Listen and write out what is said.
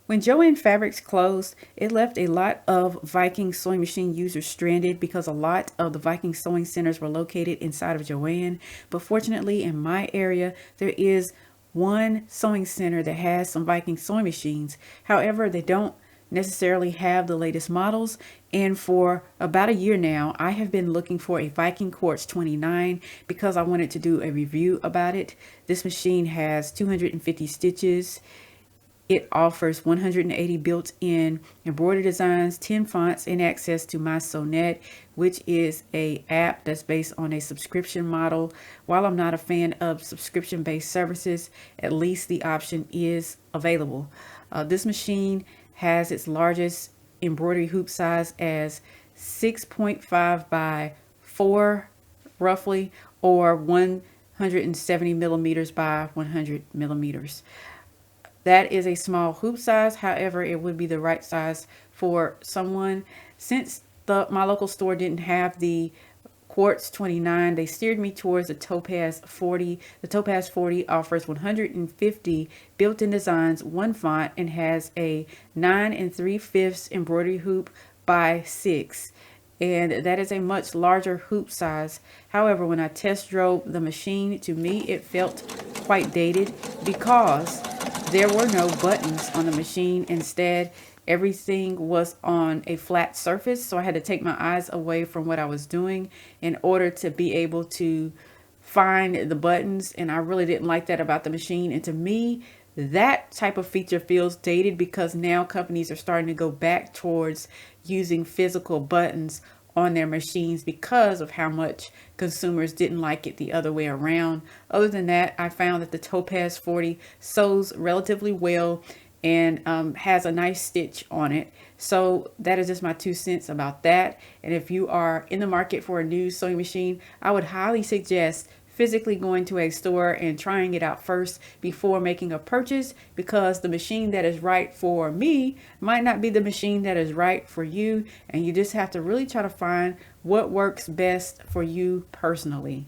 When Joann Fabrics closed, it left a lot of Viking sewing machine users stranded because a lot of the Viking sewing centers were located inside of Joann. But fortunately, in my area, there is one sewing center that has some Viking sewing machines. However, they don't necessarily have the latest models. And for about a year now, I have been looking for a Viking Quartz 29 because I wanted to do a review about it. This machine has 250 stitches. It offers 180 built-in embroidery designs, 10 fonts, and access to My Sonnet, which is a app that's based on a subscription model. While I'm not a fan of subscription-based services, at least the option is available. This machine has its largest embroidery hoop size as 6.5 by 4 roughly, or 170 millimeters by 100 millimeters. That is a small hoop size. However, it would be the right size for someone. Since my local store didn't have the Quartz 29, they steered me towards the Topaz 40. The Topaz 40 offers 150 built-in designs, one font, and has a 9 3/5 embroidery hoop by 6. And that is a much larger hoop size. However, when I test drove the machine, to me it felt quite dated because there were no buttons on the machine. Instead, everything was on a flat surface. So I had to take my eyes away from what I was doing in order to be able to find the buttons. And I really didn't like that about the machine. And to me, that type of feature feels dated because now companies are starting to go back towards using physical buttons on their machines because of how much consumers didn't like it the other way around. Other than that, I found that the Topaz 40 sews relatively well and has a nice stitch on it. So that is just my 2 cents about that. And if you are in the market for a new sewing machine, I would highly suggest physically going to a store and trying it out first before making a purchase, because the machine that is right for me might not be the machine that is right for you, and you just have to really try to find what works best for you personally.